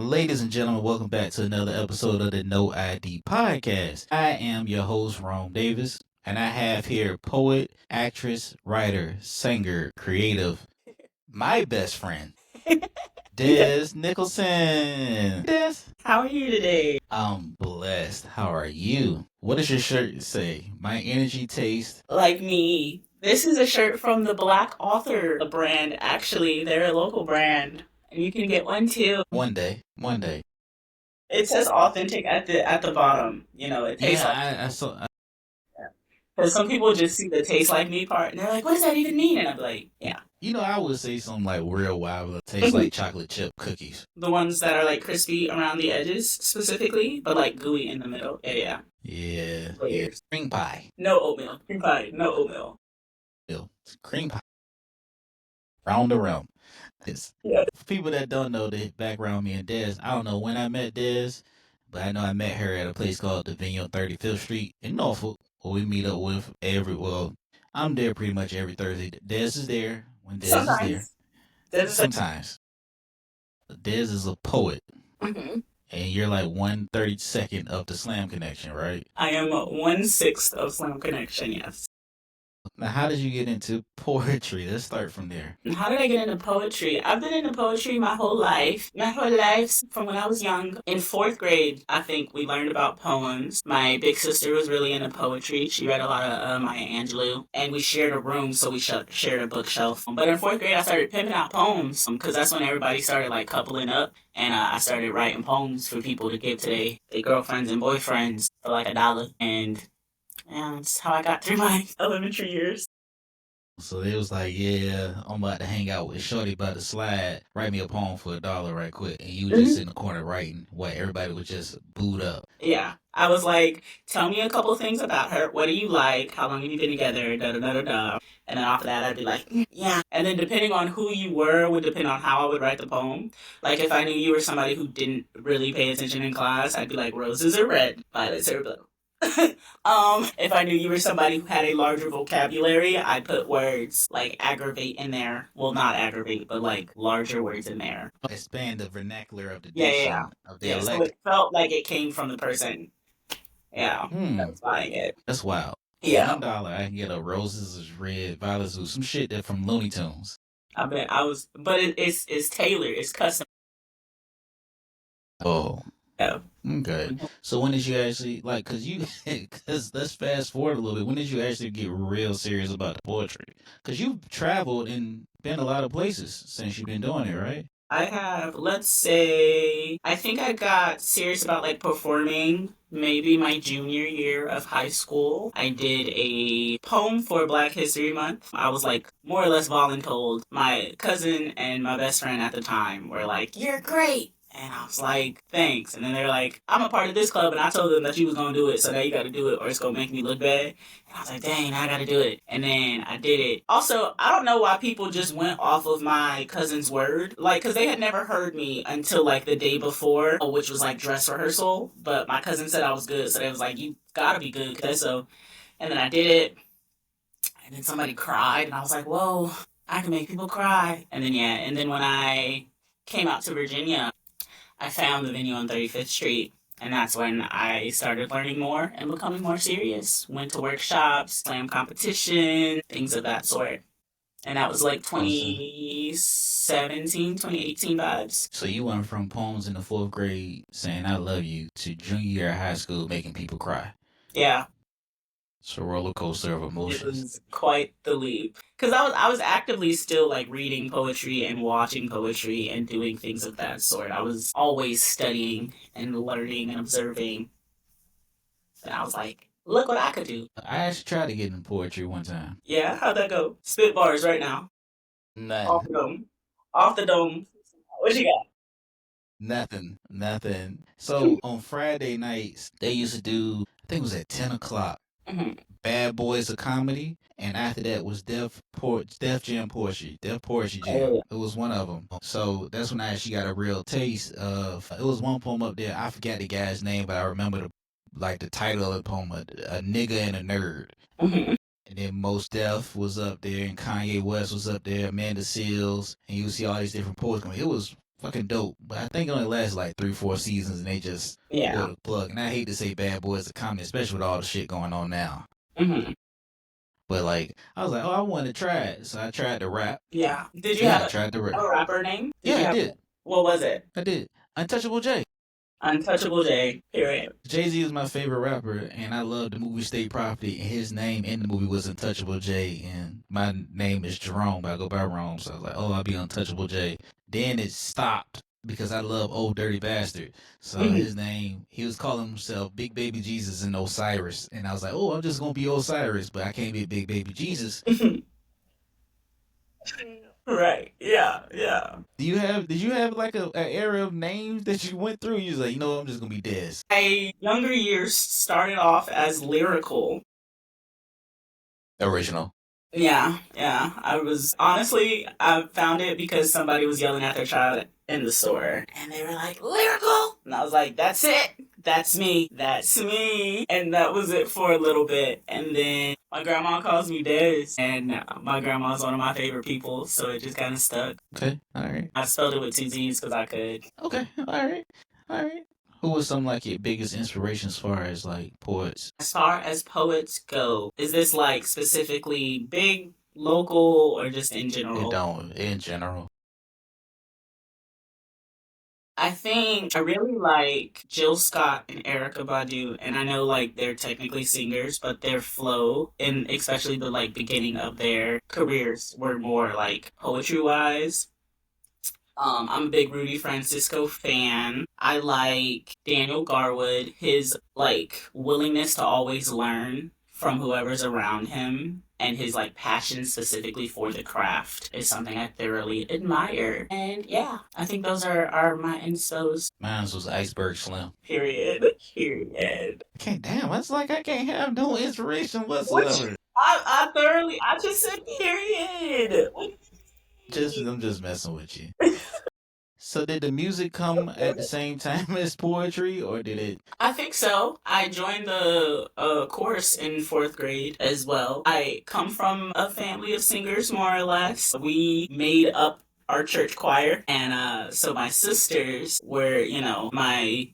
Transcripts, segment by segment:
Ladies and gentlemen, welcome back to another episode of the No ID Podcast. I am your host, Rome Davis, and I have here poet, actress, writer, singer, creative, my best friend, Yeah. Dezz Nicholson. Dez? How are you today? I'm blessed. How are you? What does your shirt say? My energy taste. Like me. This is a shirt from the Black Author brand. Actually, they're a local brand. And you can get one too. One day, one day. It says authentic at the bottom. It tastes Yeah, like, I saw. because some people just see the taste like me part and they're like, what does that even mean? And I'm like, yeah. I would say something like real wild. It tastes like chocolate chip cookies. The ones that are like crispy around the edges specifically, but like gooey in the middle. Yeah. Yeah, yeah. Layers. Cream pie. No oatmeal. Cream pie. No oatmeal. Cream pie. Round and round. Yeah. For people that don't know the background of me and Dez, I don't know when I met Dez, but I know I met her at a place called the Vineyard 35th Street in Norfolk, where we meet up with I'm there pretty much every Thursday. Dez is there when Dez is there. Sometimes. Sometimes. Dez is a poet, Mm-hmm. and you're like 1/32nd of the Slam Connection, right? I am 1/6 of Slam Connection, yes. Now, how did you get into poetry? Let's start from there. How did I get into poetry? I've been into poetry my whole life. My whole life from when I was young. In fourth grade, I think we learned about poems. My big sister was really into poetry. She read a lot of Maya Angelou. And we shared a room, so we shared a bookshelf. But in fourth grade, I started pimping out poems because that's when everybody started like coupling up. And I started writing poems for people to give to their girlfriends and boyfriends for like $1. And that's how I got through my elementary years. So they was like, yeah, I'm about to hang out with Shorty by the slide. Write me a poem for $1 right quick. And you just in the corner writing while everybody was just booed up. Yeah. I was like, tell me a couple things about her. What do you like? How long have you been together? Da da da da da. And then after that, I'd be like, yeah. And then depending on who you were would depend on how I would write the poem. Like if I knew you were somebody who didn't really pay attention in class, I'd be like, roses are red, violets are blue. If I knew you were somebody who had a larger vocabulary, I'd put words like aggravate in there. Well, not aggravate, but like larger words in there. Expand the vernacular of the Yeah, diction, yeah, of the yeah. So it felt like it came from the person. Yeah, that was buying it. That's wild. Yeah, $1, I can get a roses is red, violets is some shit that from Looney Tunes. I bet I was, but it's tailored, it's custom. Oh, Yeah. okay. So when did you actually cause let's fast forward a little bit. When did you actually get real serious about the poetry? Cause you've traveled and been a lot of places since you've been doing it, right? I have, let's say, I think I got serious about like performing maybe my junior year of high school. I did a poem for Black History Month. I was like more or less voluntold. My cousin and my best friend at the time were like, you're great. And I was like, thanks. And then they're like, I'm a part of this club, and I told them that you was gonna do it, so now you gotta do it, or it's gonna make me look bad. And I was like, dang, I gotta do it. And then I did it. Also, I don't know why people just went off of my cousin's word, like, cause they had never heard me until like the day before, which was like dress rehearsal. But my cousin said I was good, so they was like, you gotta be good, cause so. And then I did it, and then somebody cried, and I was like, whoa, I can make people cry. And then yeah, and then when I came out to Virginia, I found the venue on 35th Street, and that's when I started learning more and becoming more serious. Went to workshops, slam competition, things of that sort. And that was like 2017, 2018 vibes. So you went from poems in the fourth grade saying I love you to junior year of high school making people cry. Yeah. It's a roller coaster of It emotions. was quite the leap. Because I was actively still like reading poetry and watching poetry and doing things of that sort. I was always studying and learning and observing. And I was like, look what I could do. I actually tried to get into poetry one time. Yeah, how'd that go? Spit bars right now. Off the Nothing. dome. Off the dome. What you got? Nothing. So on Friday nights, they used to do, I think it was at 10 o'clock, Hmm. Bad Boys of Comedy. And after that was Def Jam Poetry. Def Poetry Jam. Oh, It was one of them. So that's when I actually got a real taste of, it was one poem up there. I forgot the guy's name, but I remember the title of the poem, a nigga and a nerd. hmm And then Mos Def was up there, and Kanye West was up there, Amanda Seals, and you see all these different poets coming. It was fucking dope. But I think it only lasted like 3-4 seasons, and they just Yeah. pulled the plug. And I hate to say Bad Boys the comedy, especially with all the shit going on now. Hmm. But like, I was like, oh, I want to try it, so I tried to rap. Yeah. Did you Yeah, I have tried to a rap. rapper name? Yeah, You I have did. what was it? I did. Untouchable J. Untouchable J. Period. Jay-Z is my favorite rapper, and I love the movie State Property, and his name in the movie was Untouchable J, and my name is Jerome, but I go by Rome, so I was like, oh, I'll be Untouchable J. Then it stopped because I love Old Dirty Bastard, so Mhm. his name, he was calling himself Big Baby Jesus and Osiris, and I was like, oh, I'm just going to be Osiris, but I can't be Big Baby Jesus. Right. Yeah. Yeah. Did you have like a era of names that you went through? You was like, you know what, I'm just going to be Dezz. My younger years started off as lyrical. Original. Yeah, yeah. I was honestly, I found it because somebody was yelling at their child in the store, and they were like, "Lyrical," and I was like, "That's it. That's me. That's me." And that was it for a little bit, and then my grandma calls me Dez, and my grandma's one of my favorite people, so it just kind of stuck. Okay, all right. I spelled it with two Z's because I could. Okay, all right, all right. Who was some like your biggest inspiration as far as like poets? As far as poets go, is this like specifically big, local, or just in It general? don't in general. I think I really like Jill Scott and Erica Badu, and I know like they're technically singers, but their flow and especially the like beginning of their careers were more like poetry wise. I'm a big Rudy Francisco fan. I like Daniel Garwood, his like willingness to always learn from whoever's around him and his like passion specifically for the craft is something I thoroughly admire. And yeah, I think those are my inspos. Mine was Iceberg Slim. Period. Period. I can't. Damn, that's like I can't have no inspiration Which whatsoever. I just said period. I'm just messing with you. So did the music come at the same time as poetry, or did it? I think so. I joined the course in fourth grade as well. I come from a family of singers, more or less. We made up our church choir, and so my sisters were, my.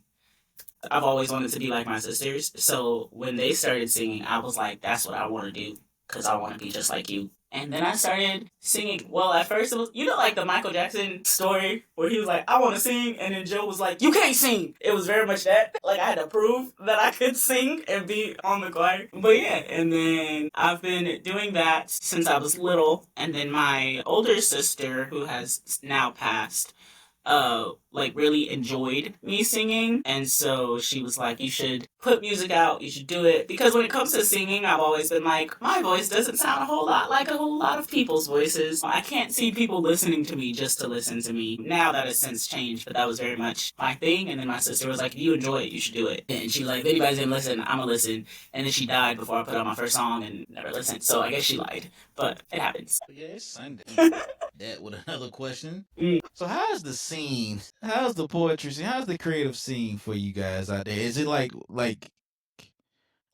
I've always wanted to be like my sisters. So when they started singing, I was like, that's what I want to do because I want to be just like you. And then I started singing. Well, at first it was, like the Michael Jackson story where he was like, I want to sing. And then Joe was like, you can't sing. It was very much that. Like I had to prove that I could sing and be on the choir. But yeah, and then I've been doing that since I was little. And then my older sister, who has now passed, like really enjoyed me singing, and so she was like, you should put music out, you should do it, because when it comes to singing, I've always been like, my voice doesn't sound a whole lot like a whole lot of people's voices. I can't see people listening to me just to listen to me. Now that has since changed, but that was very much my thing. And then my sister was like, if you enjoy it, you should do it. And she was like, if anybody's gonna listen, I'm gonna listen. And then she died before I put out my first song and never listened, so I guess she lied, but it happens. Yeah, it's Sunday. That with another question. So how's the scene? How's the poetry scene? How's the creative scene for you guys out there? Is it like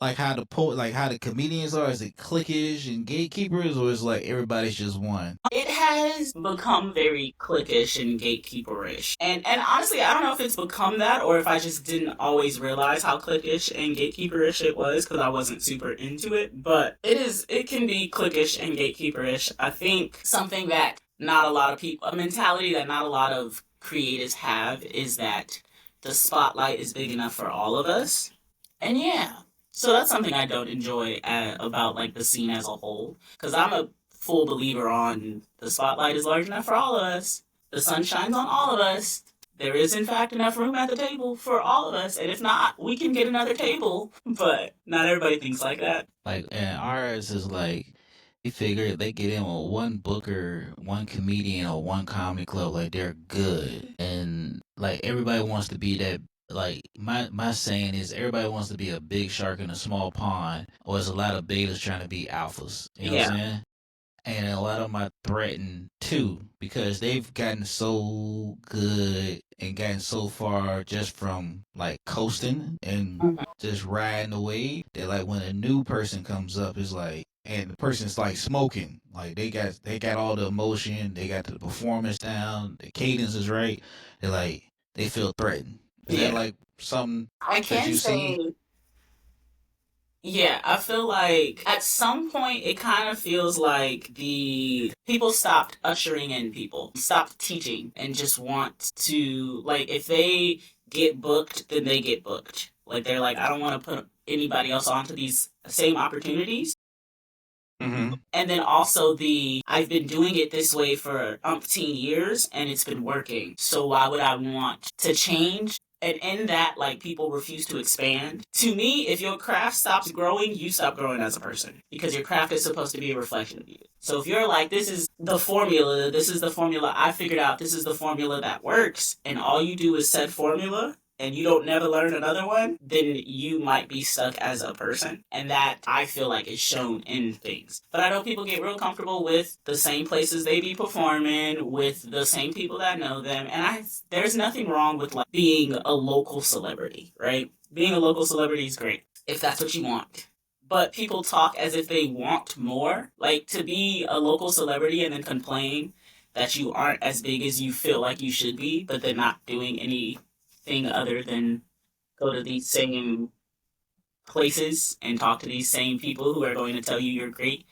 how the like how the comedians are? Is it cliquish and gatekeepers, or is like everybody's just one? It has become very cliquish and gatekeeperish. And honestly, I don't know if it's become that or if I just didn't always realize how cliquish and gatekeeperish it was because I wasn't super into it. But it can be cliquish and gatekeeperish. I think something that not a lot of people, a mentality that not a lot of creatives have is that the spotlight is big enough for all of us. And yeah, so that's something I don't enjoy about like the scene as a whole, because I'm a full believer on the spotlight is large enough for all of us. The sun shines on all of us. There is in fact enough room at the table for all of us, and if not, we can get another table. But not everybody thinks like that. Like, and ours is like, they figure they get in with one booker, one comedian, or one comedy club, like they're good. And like everybody wants to be that. Like my saying is everybody wants to be a big shark in a small pond, or there's a lot of betas trying to be alphas. You know what I'm saying? And a lot of them are threatened too because they've gotten so good and gotten so far just from like coasting and just riding the wave that like when a new person comes up, it's like and the person's like smoking. Like they got all the emotion, they got the performance down, the cadence is right. They like they feel threatened. Is that Yeah. like something I that can you say, see? yeah, I feel like at some point it kind of feels like the people stopped ushering in people, stopped teaching, and just want to, like, if they get booked, then they get booked. Like, they're like, I don't want to put anybody else onto these same opportunities. Mm-hmm. And then also I've been doing it this way for umpteen years and it's been working. So why would I want to change? And in that, like, people refuse to expand. To me, if your craft stops growing, you stop growing as a person because your craft is supposed to be a reflection of you. So if you're like, this is the formula I figured out, this is the formula that works, and all you do is set formula, and you don't never learn another one, then you might be stuck as a person. And that I feel like is shown in things. But I know people get real comfortable with the same places they be performing, with the same people that know them. And there's nothing wrong with like being a local celebrity, right? Being a local celebrity is great if that's what you want. But people talk as if they want more. Like to be a local celebrity and then complain that you aren't as big as you feel like you should be, but then not doing anything other than go to these same places and talk to these same people who are going to tell you you're great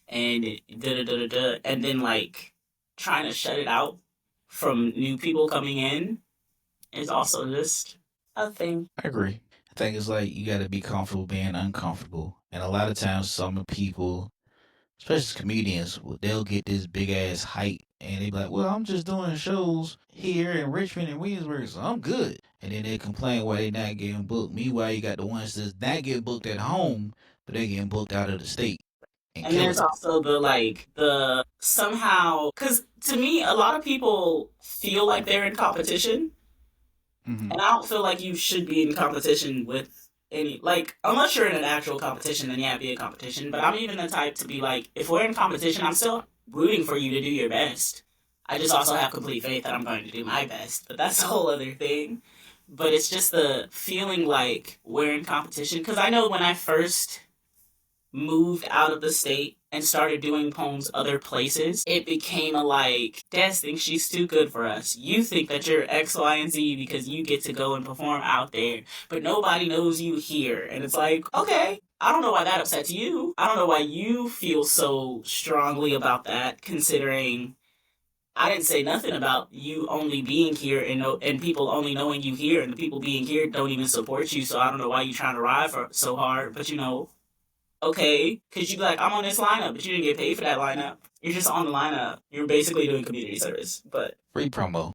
and da da da da da, and then like trying to shut it out from new people coming in is also just a thing. I agree. I think it's like you got to be comfortable being uncomfortable, and a lot of times some people, especially comedians, they'll get this big ass hype and they be like, well, I'm just doing shows here in Richmond and Williamsburg, so I'm good. And then they complain why they not getting booked. Meanwhile, you got the ones that's not getting booked at home, but they getting booked out of the state and And there's killing it. also the somehow, because to me, a lot of people feel like they're in competition. Hmm. And I don't feel like you should be in competition with any, like, unless you're in an actual competition, then yeah, be a competition. But I'm even the type to be like, if we're in competition, I'm still rooting for you to do your best. I just also have complete faith that I'm going to do my best. But that's a whole other thing. But it's just the feeling like we're in competition. Because I know when I first moved out of the state and started doing poems other places, it became a like, Dezz thinks she's too good for us. You think that you're X, Y, and Z because you get to go and perform out there, but nobody knows you here. And it's like, okay, I don't know why that upsets you. I don't know why you feel so strongly about that, considering I didn't say nothing about you only being here and people only knowing you here, and the people being here don't even support you. So I don't know why you're trying to ride for so hard. But okay, because you be like, I'm on this lineup, but you didn't get paid for that lineup. You're just on the lineup. You're basically doing community service, but Free promo.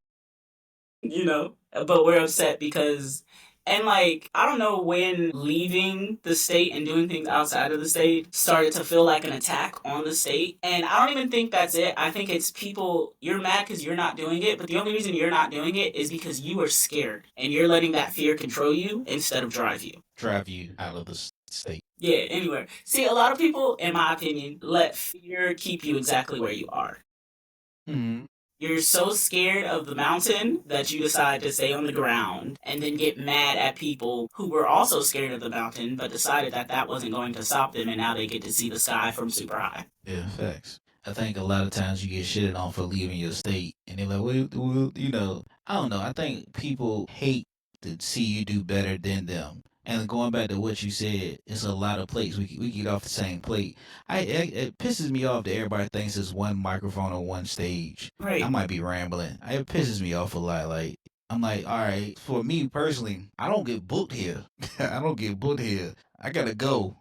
but we're upset because, and like, I don't know when leaving the state and doing things outside of the state started to feel like an attack on the state. And I don't even think that's it. I think it's people, you're mad because you're not doing it, but the only reason you're not doing it is because you are scared and you're letting that fear control you instead of drive you. Drive you out of the state. Yeah, anywhere. See, a lot of people, in my opinion, let fear keep you exactly where you are. Hmm. You're so scared of the mountain that you decide to stay on the ground and then get mad at people who were also scared of the mountain but decided that that wasn't going to stop them and now they get to see the sky from super high. Yeah, facts. I think a lot of times you get shitted on for leaving your state, and they're like, I don't know. I think people hate to see you do better than them. And going back to what you said, it's a lot of plates. We get off the same plate. It pisses me off that everybody thinks it's one microphone on one stage. I Right. might be rambling. It pisses me off a lot. Like I'm like, all right, for me personally, I don't get booked here. I don't get booked here. I gotta go.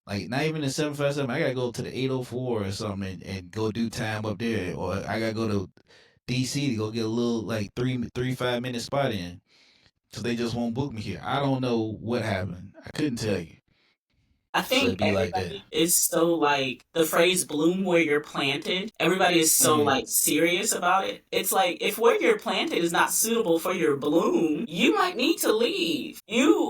Like not even the 757. I gotta go to the 804 or something and go do time up there, or I gotta go to DC to go get a little like 5 minute spot in. So they just won't book me here. I don't know what happened. I couldn't tell you. I So think it'd be like that. everybody is so like the phrase bloom where you're planted. Everybody is so Hmm. like serious about it. It's like if where you're planted is not suitable for your bloom, you might need to leave.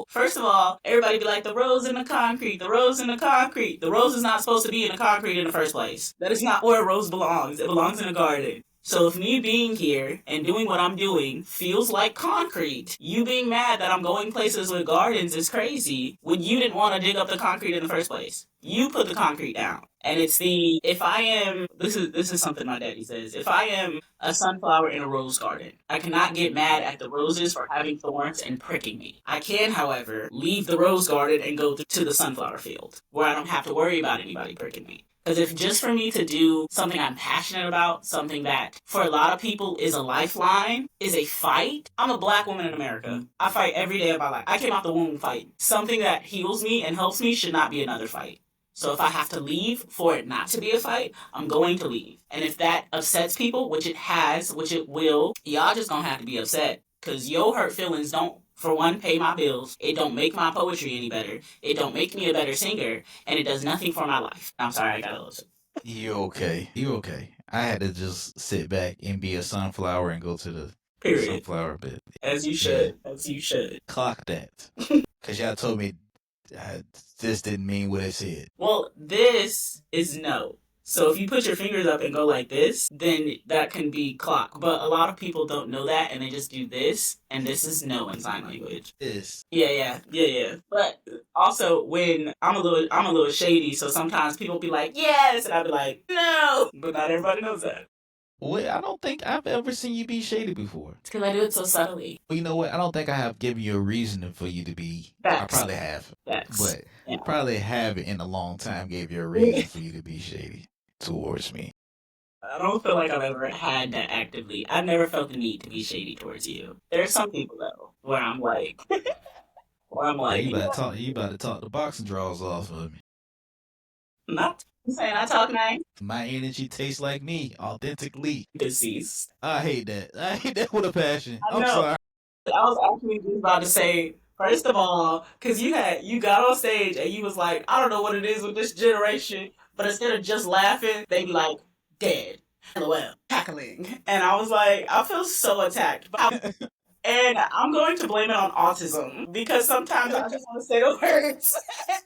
First of all, everybody be like the rose in the concrete, the rose in the concrete. The rose is not supposed to be in the concrete in the first place. That is not where a rose belongs. It belongs in a garden. So if me being here and doing what I'm doing feels like concrete, you being mad that I'm going places with gardens is crazy when you didn't want to dig up the concrete in the first place. You put the concrete down. And it's the if I am this is something my daddy says. If I am a sunflower in a rose garden, I cannot get mad at the roses for having thorns and pricking me. I can, however, leave the rose garden and go to the sunflower field where I don't have to worry about anybody pricking me. Because if just for me to do something I'm passionate about, something that for a lot of people is a lifeline, is a fight. I'm a black woman in America. I fight every day of my life. I came out the womb fighting. Something that heals me and helps me should not be another fight. So if I have to leave for it not to be a fight, I'm going to leave. And if that upsets people, which it has, which it will, y'all just gonna have to be upset. Because your hurt feelings don't, for one, pay my bills. It don't make my poetry any better. It don't make me a better singer. And it does nothing for my life. I'm sorry, I gotta listen. You okay. You okay. I had to just sit back and be a sunflower and go to the Period. sunflower bit. As you should. As you should. Clock that. Because y'all told me this didn't mean what it said. Well, this is no. So if you put your fingers up and go like this, then that can be clock. But a lot of people don't know that and they just do this, and this is no in sign language. This. Yeah. But also when I'm a little shady, so sometimes people be like, yes, and I'll be like, no. But not everybody knows that. Well, I don't think I've ever seen you be shady before. It's because I do it so subtly. Well, you know what? I don't think I have given you a reason for you to be. Facts. I probably have. Facts. But Yeah. probably haven't in a long time gave you a reason for you to be shady towards me. I don't feel like I've ever had that actively. I've never felt the need to be shady towards you. There are some people though where I'm like, You about to talk the boxing draws off of me. not saying I talk nice. My energy tastes like me, authentically. Deceased. I hate that. I hate that with a passion. I I'm know. sorry. I was actually just about to say, first of all, because you got on stage and you was like, I don't know what it is with this generation, but instead of just laughing, they be like, dead, LOL, cackling. And I was like, I feel so attacked. And I'm going to blame it on autism because sometimes I just want to say the words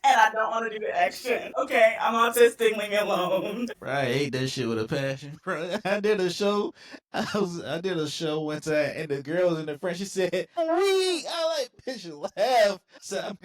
and I don't want to do the action. Okay, I'm autistic, leave me alone. I hate that shit with a passion. Bro, I did a show. I did a show one time, and the girl was in the front. She said, "We." I like, bitch, laugh. So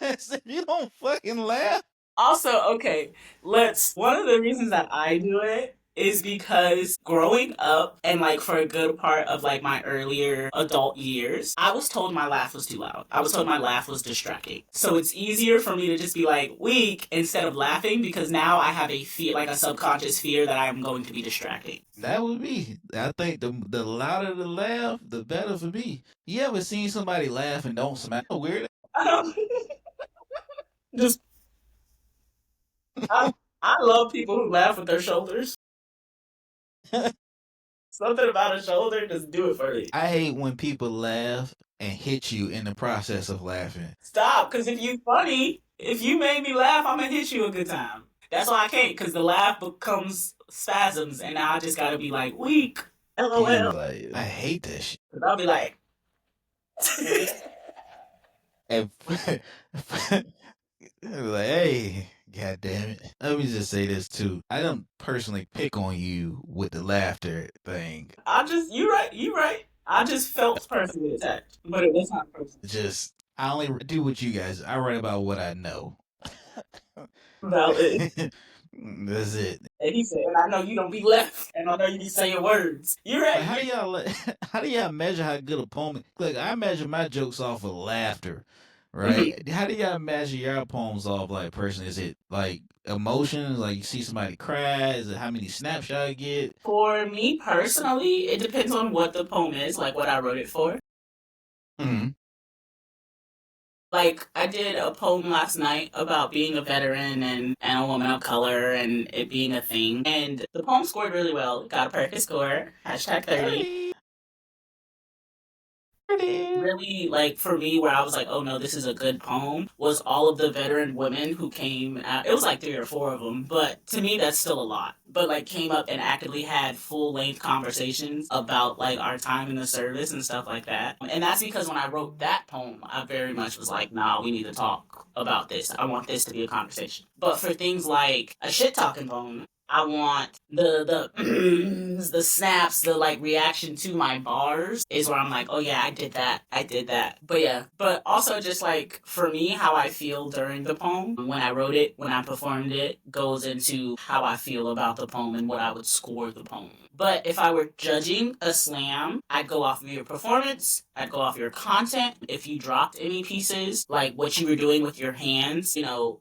I said, "You don't fucking laugh." Also, okay, one of the reasons that I do it is because growing up and like for a good part of like my earlier adult years, I was told my laugh was too loud. I was told my laugh was distracting. So it's easier for me to just be like weak instead of laughing because now I have a fear, like a subconscious fear that I am going to be distracting. That would be. I think the louder the laugh, the better for me. You ever seen somebody laugh and don't smile? Weird. Just I love people who laugh with their shoulders. Something about a shoulder, just do it for me. I hate when people laugh and hit you in the process of laughing. Stop, because if you funny, if you made me laugh, I'm gonna hit you a good time. That's why I can't, because the laugh becomes spasms, and now I just gotta be like weak. LOL. Like, I hate that shit. Because I'll be like. And like, hey, god damn it. Let me just say this too. I don't personally pick on you with the laughter thing. You right. I just felt personally attacked. But it was not personal. I only do what you guys. I write about what I know. Valid. That's it. And he said, and I know you don't be left, and I know you be saying words. You're right. How do y'all measure how good a poem? Look, I measure my jokes off of laughter, right? How do y'all measure your poems off? Like, person, is it like emotions? Like you see somebody cry? Is it how many snapshots you get? For me personally, it depends on what the poem is, like what I wrote it for. Mm-hmm. Like, I did a poem last night about being a veteran and a woman of color and it being a thing. And the poem scored really well. Got a perfect score. Hashtag 30. Really, like, for me, where I was like, oh no, this is a good poem, was all of the veteran women who came out. It was like 3 or 4 of them, but to me, that's still a lot. But, like, came up and actively had full-length conversations about, like, our time in the service and stuff like that. And that's because when I wrote that poem, I very much was like, nah, we need to talk about this. I want this to be a conversation. But for things like a shit-talking poem, I want the the snaps, the like reaction to my bars is where I'm like, oh yeah, I did that, I did that. But yeah, but also just like for me, how I feel during the poem when I wrote it, when I performed it, goes into how I feel about the poem and what I would score the poem. But if I were judging a slam, I'd go off of your performance, I'd go off your content. If you dropped any pieces, like what you were doing with your hands,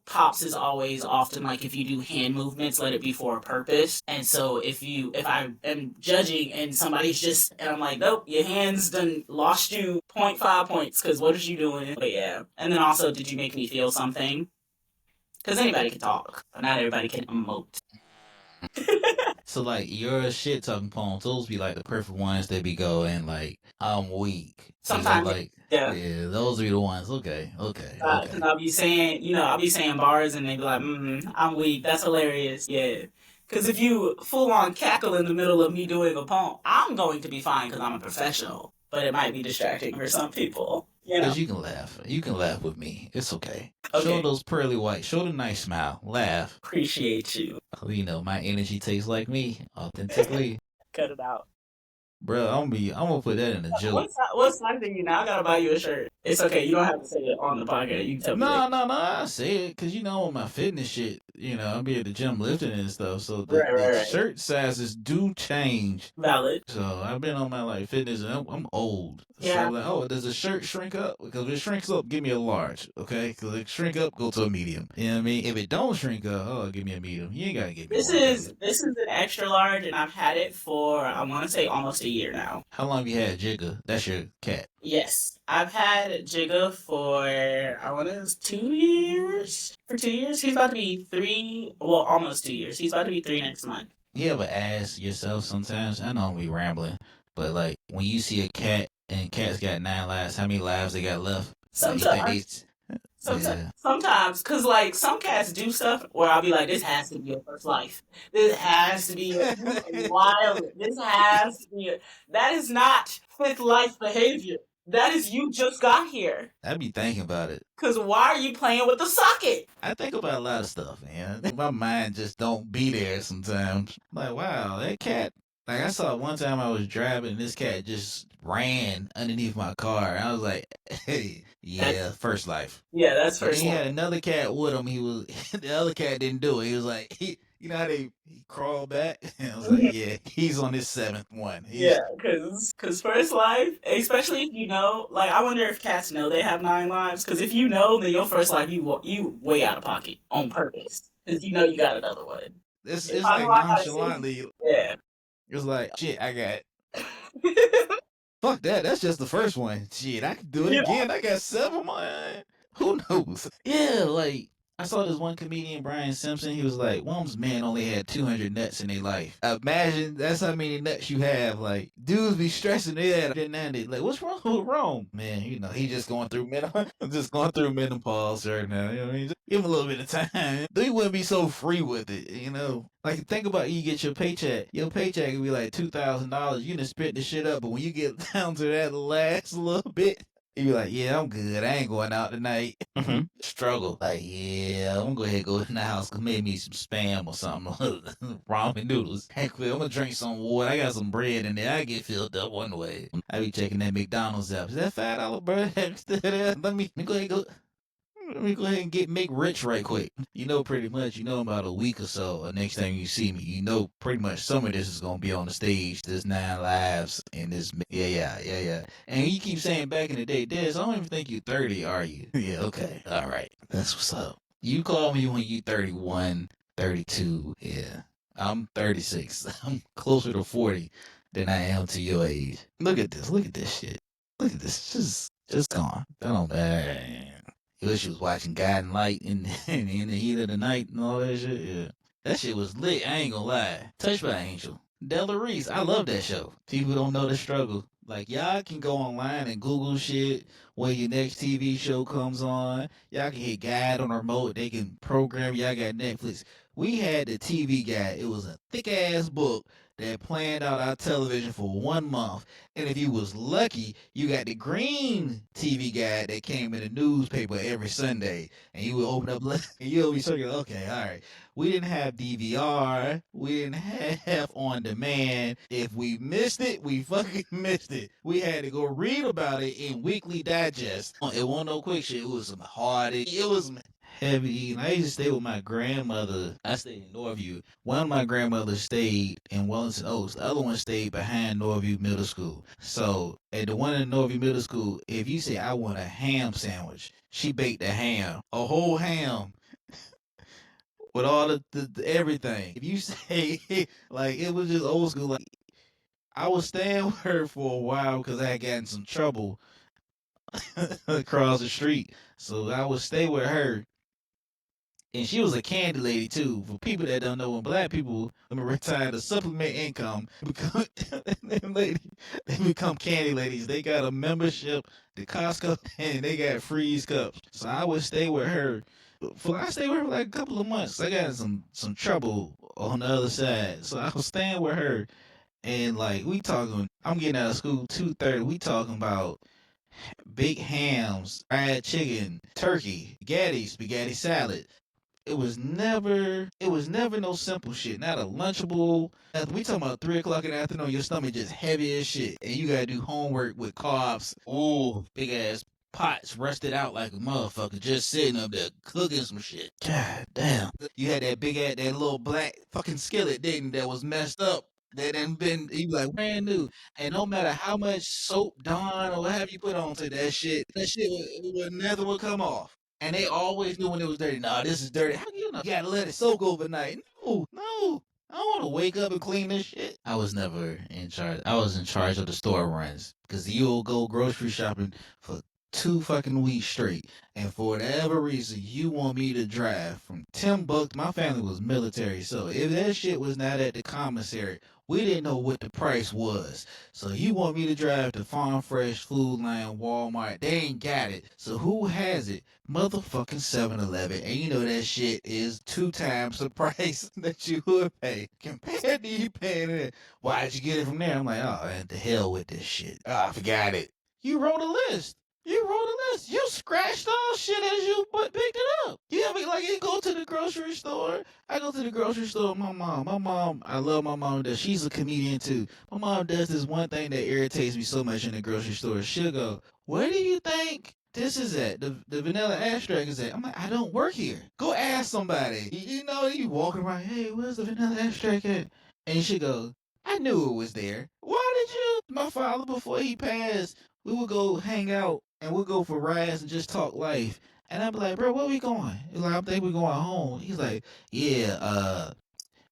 pops is always often like if you do hand movements, let it be for a purpose. And so if I am judging and somebody's just, and I'm like, nope, your hands done lost you zero point 0.5 points because what is you doing? But yeah. And then also, did you make me feel something? Because anybody can talk, but not everybody can emote. So like your shit talking poems, those be like the perfect ones that be going like I'm weak. Is that Sometimes, like yeah. yeah, those be the ones. Okay, okay, Because okay. I'll be saying, I'll be saying bars and they be like, I'm weak. That's hilarious. Yeah. Because if you full on cackle in the middle of me doing a poem, I'm going to be fine because I'm a professional. But it might be distracting for some people. Cause you can laugh. You can laugh with me. It's okay. Show Okay. those pearly white. Show the nice smile. Laugh. Appreciate you. My energy tastes like me, authentically. Cut it out. Bro, I'm gonna put that in a joke. What's something you now? I gotta buy you a shirt. It's okay. You don't have to say it on the podcast. You can tell me later. No, no, no. I say it because my fitness shit. I be at the gym lifting and stuff. So the, Right, the right, right. shirt sizes do change. Valid. So I've been on my like fitness and I'm old. So Yeah. I'm like, oh, does the shirt shrink up? Because if it shrinks up, give me a large, okay? Because if it shrink up, go to a medium. You know what I mean? If it don't shrink up, oh, give me a medium. You ain't gotta give me This more, is baby. this is an extra large, and I've had it for I want to say almost a year now. How long have you had Jigga? That's your cat. Yes, I've had Jigga for I want to 2 years. For 2 years, he's about to be three. Well, almost 2 years. He's about to be three next month. You ever ask yourself sometimes? I know I'm be rambling, but like when you see a cat and cats got 9 lives, how many lives they got left? Like you think Sometimes, yeah. cause like some cats do stuff where I'll be like, this has to be your first life. This has to be wild. This has to be. That is not fifth life behavior. That is you just got here. I be thinking about it. Cause why are you playing with the socket? I think about a lot of stuff, man. My mind just don't be there sometimes. Like, wow, that cat. Like, I saw one time I was driving and this cat just ran underneath my car. And I was like, hey, yeah, first life. Yeah, that's But then first he life. had another cat with him. The other cat didn't do it. He was like, you know how he crawled back? And I was like, yeah, he's on his seventh one. Yeah, cause first life, especially if you know, like I wonder if cats know they have 9 lives. Cause if you know, then your first life you way out of pocket on purpose. Cause you know you got another one. If It's I know like I gotta see, nonchalantly. yeah. It's like, shit, I got fuck that. That's just the first one. Shit, I can do it Yeah. again. I got 7 more. Who knows? Yeah, like I saw this one comedian, Brian Simpson. He was like, "One's man only had 200 nuts in their life. Imagine that's how many nuts you have. Like dudes be stressing their head 90. Like, what's wrong with Rome? Man, he just going through I'm just going through menopause right now. You know what I mean? Just give him a little bit of time. They wouldn't be so free with it. Like think about you get your paycheck. Your paycheck would be like $2,000. You done spent the shit up, but when you get down to that last little bit, you be like, yeah, I'm good. I ain't going out tonight. Struggle. Like, yeah, I'm gonna go ahead and go in the house, make me some spam or something. Ramen noodles. Heck, I'm gonna drink some water. I got some bread in there. I get filled up one way. I be checking that McDonald's app. Is that $5 bread? Let me go ahead and go. Let me go ahead and make rich right quick. Pretty much, about a week or so, next time you see me, pretty much some of this is going to be on the stage. There's 9 lives in this. Yeah, yeah, yeah, yeah. And you keep saying back in the day, Dezz, I don't even think you 30, are you? Yeah, okay. All right. That's what's up. You call me when you 31, 32. Yeah. I'm 36. I'm closer to 40 than I am to your age. Look at this. Look at this shit. Look at this. Just gone. I don't. You wish you was watching Guiding Light in the heat of the night and all that shit. Yeah. That shit was lit. I ain't gonna lie. Touched by Angel. Della Reese. I love that show. People don't know the struggle. Like, y'all can go online and Google shit when your next TV show comes on. Y'all can hit guide on the remote. They can program. Y'all got Netflix. We had the TV guide. It was a thick ass book that planned out our television for 1 month. And if you was lucky, you got the green TV guide that came in the newspaper every Sunday. And you would open up and you'll be circling, okay, all right. We didn't have DVR. We didn't have on demand. If we missed it, we fucking missed it. We had to go read about it in Weekly Digest. It wasn't no quick shit. It was some hard. It was some heavy eating. I used to stay with my grandmother. I stayed in Northview. One of my grandmothers stayed in Wellington Oaks. The other one stayed behind Northview Middle School. So at the one in Northview Middle School, if you say I want a ham sandwich, she baked a ham, a whole ham with all the everything. If you say like it was just old school, like I was staying with her for a while because I had gotten some trouble across the street. So I would stay with her. And she was a candy lady too. For people that don't know, when black people retire to supplement income, become they become candy ladies. They got a membership to Costco and they got freeze cups. So I would stay with her. I stayed with her for like a couple of months. I got some trouble on the other side, so I was staying with her. And like we talking, I'm getting out of school 2:30. We talking about big hams, fried chicken, turkey, spaghetti salad. It was never no simple shit. Not a Lunchable. We talking about 3 o'clock in the afternoon, your stomach just heavy as shit. And you gotta do homework with carbs. Ooh, big ass pots rusted out like a motherfucker, just sitting up there cooking some shit. God damn. You had that big ass, that little black fucking skillet, didn't you, that was messed up. That done been, you like brand new. And no matter how much soap, Dawn, or whatever you put onto that shit would never would come off. And they always knew when it was dirty. Nah, this is dirty. How do you know? You gotta let it soak overnight. No, no. I don't want to wake up and clean this shit. I was never in charge. I was in charge of the store runs because you'll go grocery shopping for 2 fucking weeks straight, and for whatever reason, you want me to drive from Timbuktu. My family was military, so if that shit was not at the commissary, we didn't know what the price was. So you want me to drive to Farm Fresh, Food Line, Walmart? They ain't got it. So who has it? Motherfucking 7-Eleven. And you know that shit is 2 times the price that you would pay compared to you paying it. Why'd you get it from there? I'm like, oh, and the hell with this shit. Oh, I forgot it. You wrote a list. You wrote a list. You scratched all shit as you picked it up. You ever like you go to the grocery store? I go to the grocery store with my mom. My mom, I love my mom. That she's a comedian too. My mom does this one thing that irritates me so much in the grocery store. She'll go, "Where do you think this is at? The vanilla extract is at?" I'm like, "I don't work here. Go ask somebody." You know, you walk around. Hey, where's the vanilla extract at? And she goes, "I knew it was there. Why did you?" My father, before he passed, we would go hang out and we'll go for rides and just talk life. And I'd be like, "Bro, where we going?" He's like, "I think we're going home." He's like, "Yeah,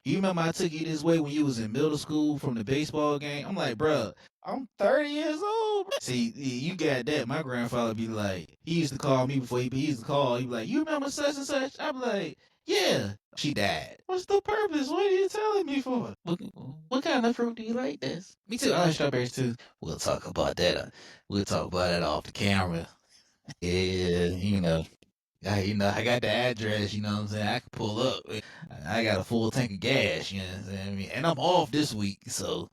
you remember I took you this way when you was in middle school from the baseball game?" I'm like, "Bro, I'm 30 years old, bro." See, you got that. My grandfather be like, he used to call me before he used to call. He'd be like, "You remember such and such?" I'd be like, "Yeah." She died. What's the purpose? What are you telling me for? What kind of fruit do you like, this? Me too. I like strawberries too. We'll talk about that. We'll talk about that off the camera. Yeah, I got the address, you know what I'm saying? I can pull up. I got a full tank of gas, you know what I'm saying? I mean, and I'm off this week, so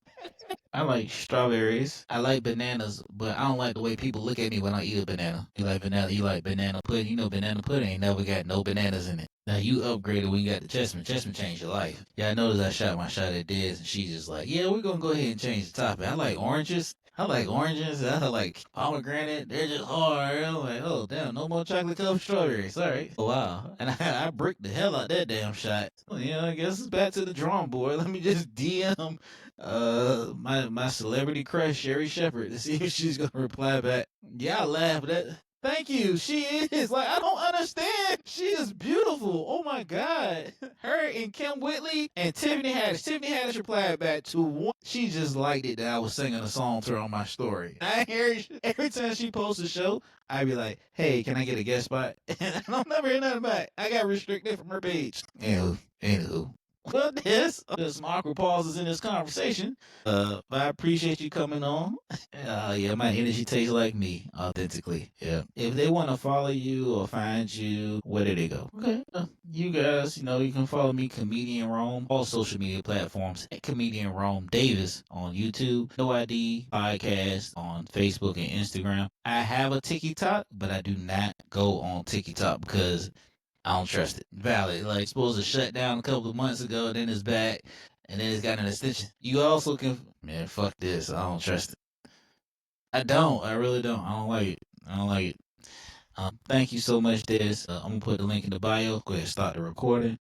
I like strawberries. I like bananas, but I don't like the way people look at me when I eat a banana. You like banana pudding. You know banana pudding ain't never got no bananas in it. Now you upgraded when you got the chessman. Chessman changed your life. Yeah, I noticed I shot my shot at Dezz and she's just like, "Yeah, we're gonna go ahead and change the topic." I like oranges. I like oranges. I like pomegranate. They're just hard. I'm like, oh damn, no more chocolate covered strawberries. Sorry. Oh wow. And I bricked the hell out that damn shot. Well, I guess it's back to the drawing board. Let me just DM my celebrity crush Sherry Shepherd to see if she's gonna reply back. Yeah, I laughed at. Thank you. She is like, I don't understand. She is beautiful. Oh my god. Her and Kim Whitley and Tiffany Haddish. Tiffany Haddish replied back to one. She just liked it that I was singing a song to her on my story. I hear every time she posts a show, I'd be like, "Hey, can I get a guest spot?" And I don't never hear nothing back. I got restricted from her page. Anywho, Well, there's some awkward pauses in this conversation. But I appreciate you coming on. Yeah, my energy tastes like me, authentically. Yeah. If they want to follow you or find you, where do they go? Okay. You guys, you can follow me, Comedian Rome, all social media platforms at Comedian Rome Davis on YouTube, No ID Podcast on Facebook and Instagram. I have a TikTok, but I do not go on TikTok because I don't trust it. Valid. Like, it's supposed to shut down a couple of months ago, then it's back, and then it's got an extension. You also can, man, fuck this. I don't trust it. I don't. I really don't. I don't like it. I don't like it. Thank you so much, Dez. I'm gonna put the link in the bio. Go ahead, start the recording.